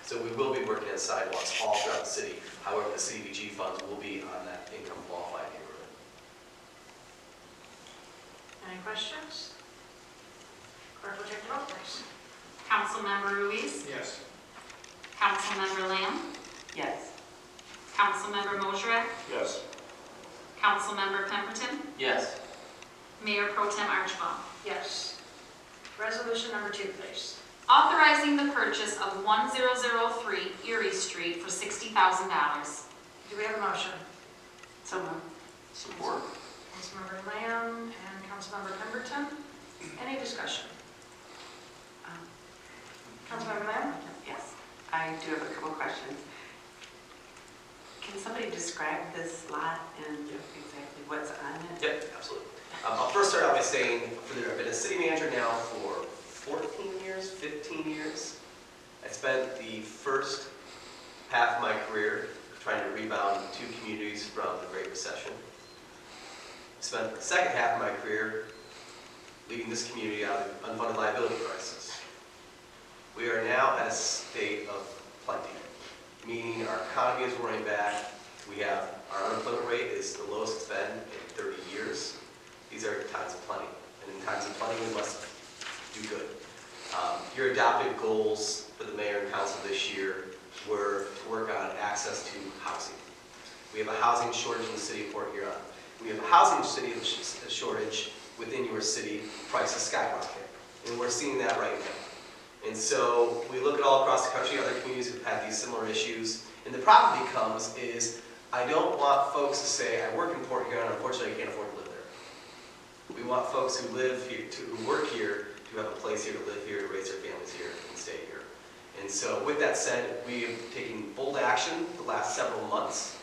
So we will be working on sidewalks all throughout the city. However, the CDBG funds will be on that income qualified neighborhood. Any questions? Clerk will take the roll, please. Councilmember Ruiz? Yes. Councilmember Lamb? Yes. Councilmember Mosher? Yes. Councilmember Pemberton? Yes. Mayor Pro Tem Archibald. Yes. Resolution number 2, please. Authorizing the purchase of 1003 Erie Street for $60,000. Do we have a motion? So moved. Support. Councilmember Lamb and Councilmember Pemberton. Any discussion? Councilmember Lamb? Yes. I do have a couple questions. Can somebody describe this lot and exactly what's on it? Yep, absolutely. I'll first start out by saying I've been a city manager now for 14 years, 15 years. I spent the first half of my career trying to rebound 2 communities from the Great Recession. I spent the second half of my career leading this community out of the unfunded liability crisis. We are now at a state of plenty, meaning our economy is roaring back. Our unemployment rate is the lowest it's been in 30 years. These are times of plenty, and in times of plenty, we must do good. Your adopted goals for the mayor and council this year were to work on access to housing. We have a housing shortage in the city of Port Huron. We have a housing shortage within your city, prices skyrocket, and we're seeing that right now. And so we look at all across the country, other communities have had these similar issues, and the problem becomes is I don't want folks to say, I work in Port Huron, unfortunately I can't afford to live there. We want folks who live here, who work here, to have a place here to live here, to raise their families here, and stay here. And so with that said, we have taken bold action the last several months,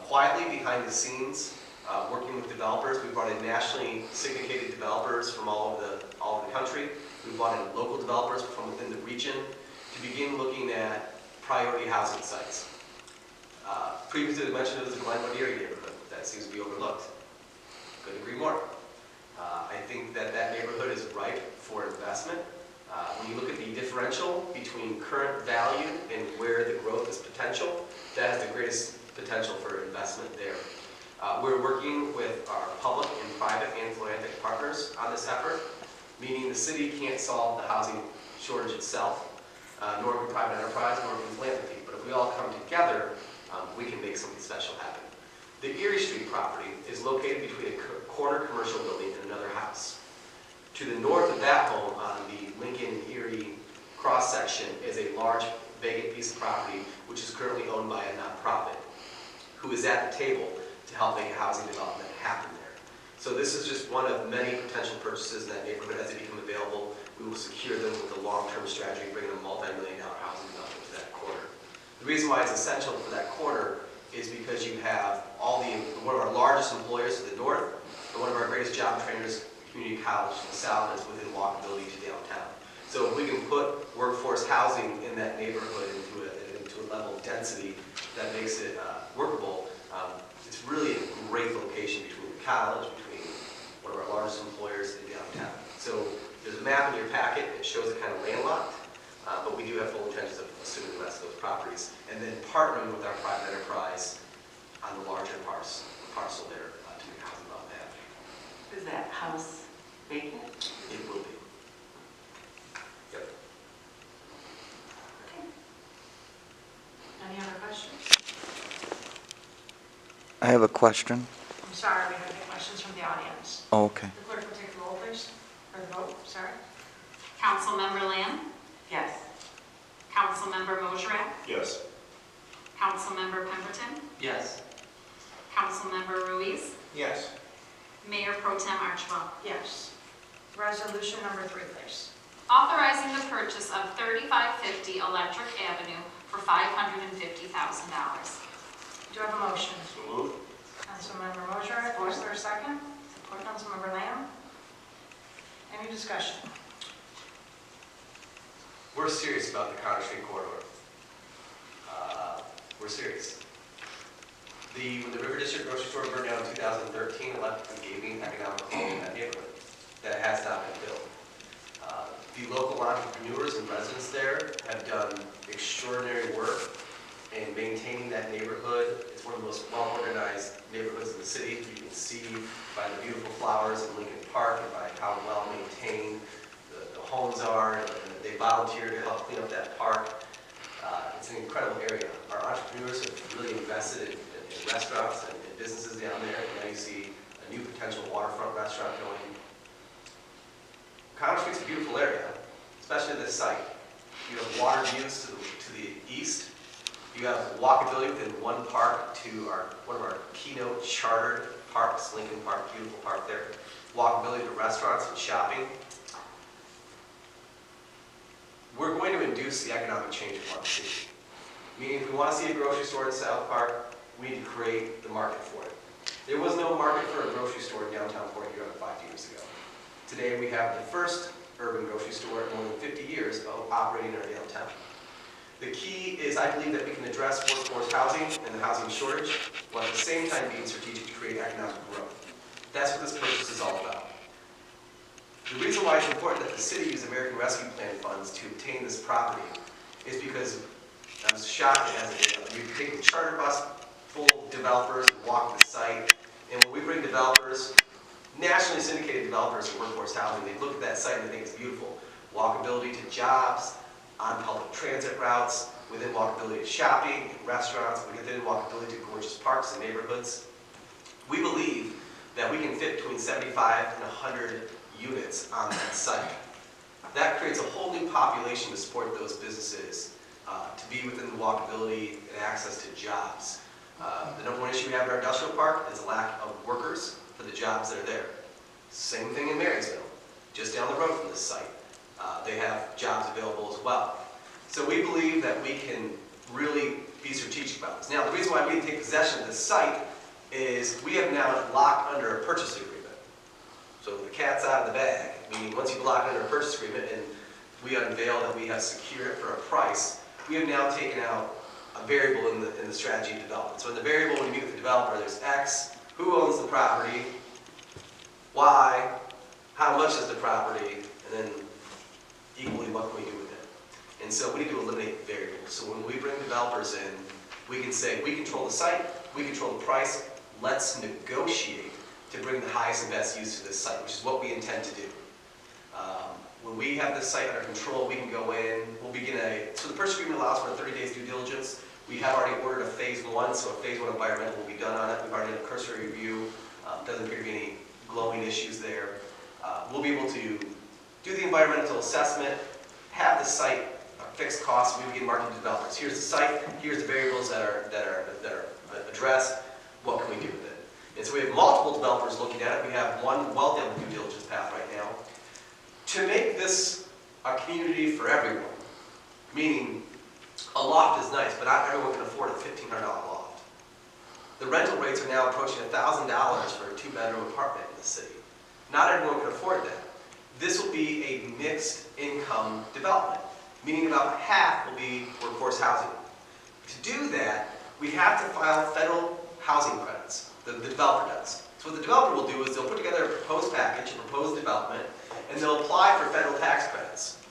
quietly behind the scenes, working with developers. We brought in nationally syndicated developers from all over the country. We brought in local developers from within the region to begin looking at priority housing sites. Previously mentioned it was the Glenwood Erie neighborhood. That seems to be overlooked. Couldn't agree more. I think that neighborhood is ripe for investment. When you look at the differential between current value and where the growth is potential, that has the greatest potential for investment there. We're working with our public and private and philanthropic partners on this effort, meaning the city can't solve the housing shortage itself, nor can private enterprise, nor can philanthropy. But if we all come together, we can make something special happen. The Erie Street property is located between a corner commercial building and another house. To the north of that home, on the Lincoln-Erie cross-section, is a large vacant piece of property which is currently owned by a nonprofit who is at the table to help make a housing development happen there. So this is just one of many potential purchases in that neighborhood. As they become available, we will secure them with a long-term strategy, bringing a multi-million-dollar housing development to that corner. The reason why it's essential for that corner is because you have one of our largest employers to the north and one of our greatest job trainers, community college to the south, is within walkability to downtown. So if we can put workforce housing in that neighborhood into a level of density that makes it workable, it's really a great location between the college, between one of our largest employers and downtown. So there's a map in your packet. It shows it kind of landlocked, but we do have full intentions of assuming the rest of those properties and then partnering with our private enterprise on the larger parcel there to make housing development happen. Is that house vacant? It will be. Yep. Okay. Any other questions? I have a question. I'm sorry, we have any questions from the audience. Oh, okay. The clerk will take the roll, please. Or the vote, sorry. Councilmember Lamb? Yes. Councilmember Mosher? Yes. Councilmember Pemberton? Yes. Councilmember Ruiz? Yes. Mayor Pro Tem Archibald. Yes. Resolution number 3, please. Authorizing the purchase of 3550 Electric Avenue for $550,000. Do you have a motion? So moved. Councilmember Mosher, is there a second? Support. Councilmember Lamb. Any discussion? We're serious about the Conner Street corridor. We're serious. When the River District grocery store burned down in 2013, it left a gaping economic hole in that neighborhood that has not been built. The local entrepreneurs and residents there have done extraordinary work in maintaining that neighborhood. It's one of the most well-organized neighborhoods in the city. You can see by the beautiful flowers in Lincoln Park and by how well-maintained the homes are, and they volunteer to help clean up that park. It's an incredible area. Our entrepreneurs have really invested in restaurants and businesses down there, and now you see a new potential waterfront restaurant going. Commerce Street's a beautiful area, especially this site. You have water views to the east. You have walkability within one park to one of our keynote chartered parks, Lincoln Park, beautiful park there. Walkability to restaurants and shopping. We're going to induce the economic change of our city. Meaning, if we want to see a grocery store in South Park, we need to create the market for it. There was no market for a grocery store in downtown Fort Huron 5 years ago. Today, we have the first urban grocery store in more than 50 years of operating in our downtown. The key is, I believe, that we can address workforce housing and the housing shortage, while at the same time being strategic to create economic growth. That's what this purchase is all about. The reason why it's important that the city use American Rescue Plan funds to obtain this property is because I'm shocked it hasn't been done. We take the charter bus full of developers and walk the site, and when we bring developers, nationally syndicated developers in workforce housing, they look at that site and they think it's beautiful. Walkability to jobs, on public transit routes, within walkability to shopping and restaurants, within walkability to gorgeous parks and neighborhoods. We believe that we can fit between 75 and 100 units on that site. That creates a whole new population to support those businesses, to be within the walkability and access to jobs. The number one issue we have in our industrial park is a lack of workers for the jobs that are there. Same thing in Marysville, just down the road from this site. They have jobs available as well. So we believe that we can really be strategic about this. Now, the reason why we didn't take possession of this site is we have now locked under a purchase agreement. So the cat's out of the bag, meaning once you've locked under a purchase agreement and we unveil that we have secured it for a price, we have now taken out a variable in the strategy of development. So in the variable, when you meet with the developer, there's X, who owns the property, Y, how much is the property, and then equally what can we do with it. And so we need to eliminate variables. So when we bring developers in, we can say, we control the site, we control the price, let's negotiate to bring the highest and best use to this site, which is what we intend to do. When we have this site under control, we can go in, we'll begin so the purchase agreement allows for a 30 days due diligence. We have already ordered a phase 1, so a phase 1 environmental will be done on it. We've already done a cursory review. Doesn't appear to be any glowing issues there. We'll be able to do the environmental assessment, have the site fixed costs, we begin marketing to developers. Here's the site, here's the variables that are addressed, what can we do with it? And so we have multiple developers looking at it. We have one well down the due diligence path right now. To make this a community for everyone, meaning a loft is nice, but not everyone can afford a $1,500 loft. The rental rates are now approaching $1,000 for a 2-bedroom apartment in the city. Not everyone can afford that. This will be a mixed income development, meaning about half will be workforce housing. To do that, we have to file federal housing credits. The developer does. So what the developer will do is they'll put together a proposed package, a proposed development, and they'll apply for federal tax credits.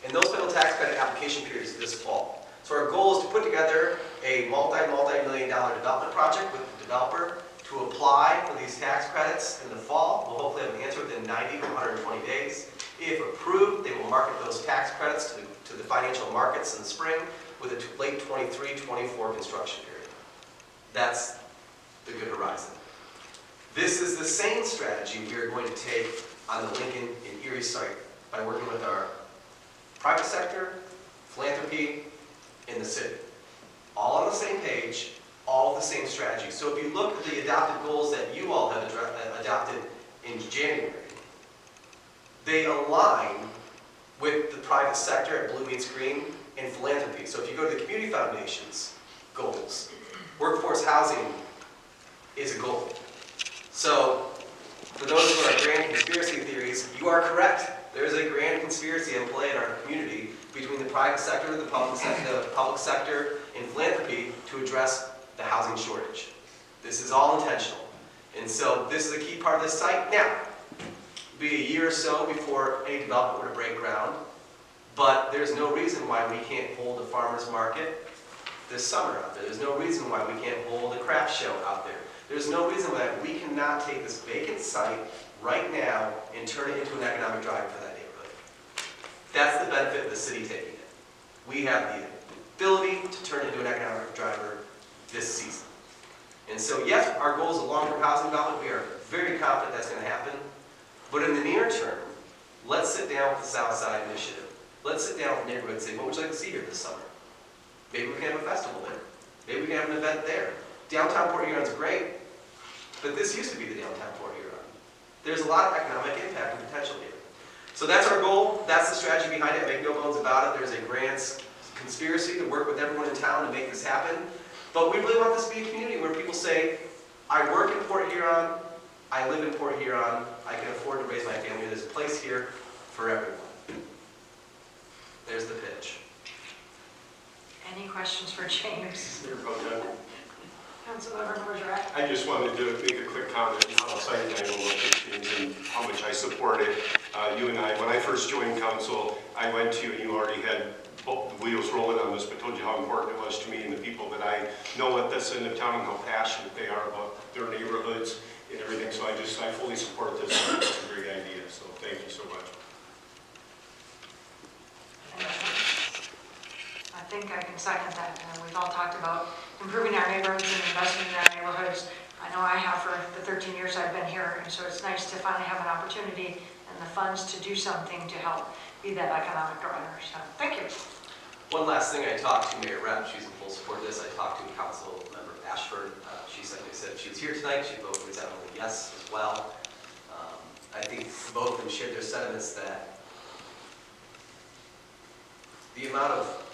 And those federal tax credit application periods this fall. So our goal is to put together a multi-million-dollar development project with the developer to apply for these tax credits in the fall. We'll hopefully have an answer within 90 to 120 days. If approved, they will market those tax credits to the financial markets in the spring with a late 23-24 construction period. That's the good horizon. This is the same strategy we are going to take on the Lincoln and Erie site by working with our private sector, philanthropy, in the city. All on the same page, all the same strategy. So if you look at the adopted goals that you all have adopted in January, they align with the private sector at Blue Meets Green and philanthropy. So if you go to the Community Foundation's goals, workforce housing is a goal. So for those who are grand conspiracy theories, you are correct. There is a grand conspiracy in play in our community between the private sector, the public sector, and philanthropy to address the housing shortage. This is all intentional. And so this is a key part of this site. Now, it'll be a year or so before any development were to break ground. But there's no reason why we can't hold a farmer's market this summer out there. There's no reason why we can't hold a craft show out there. There's no reason why we cannot take this vacant site right now and turn it into an economic driver for that neighborhood. That's the benefit of the city taking it. We have the ability to turn it into an economic driver this season. And so, yes, our goal is a long-term housing development. We are very confident that's going to happen. But in the near term, let's sit down with the South Side Initiative. Let's sit down with the neighborhood and say, what would you like to see here this summer? Maybe we can have a festival there. Maybe we can have an event there. Downtown Port Huron's great, but this used to be the downtown Port Huron. There's a lot of economic impact and potential here. So that's our goal. That's the strategy behind it. Make no bones about it. There's a grand conspiracy to work with everyone in town to make this happen. But we really want this to be a community where people say, I work in Port Huron, I live in Port Huron, I can afford to raise my family. There's a place here for everyone. There's the pitch. Any questions for James? Mayor Pro Tem, Councilmember Bergeron? I just wanted to make a quick comment on how excited I am about this change and how much I support it. You and I, when I first joined council, I went to, and you already had both the wheels rolling on this, but told you how important it was to me and the people that I know at this end of town and how passionate they are about their neighborhoods and everything. So I fully support this. It's a great idea. So thank you so much. I think I can second that. We've all talked about improving our neighborhoods and investing in our neighborhoods. I know I have for the 13 years I've been here, and so it's nice to finally have an opportunity and the funds to do something to help be that economic driver. So thank you. One last thing, I talked to Mayor Rep, she's in full support of this. I talked to Council Member Ashford. She simply said if she was here tonight, she'd vote resoundingly yes as well. I think both of them shared their sentiments that the amount of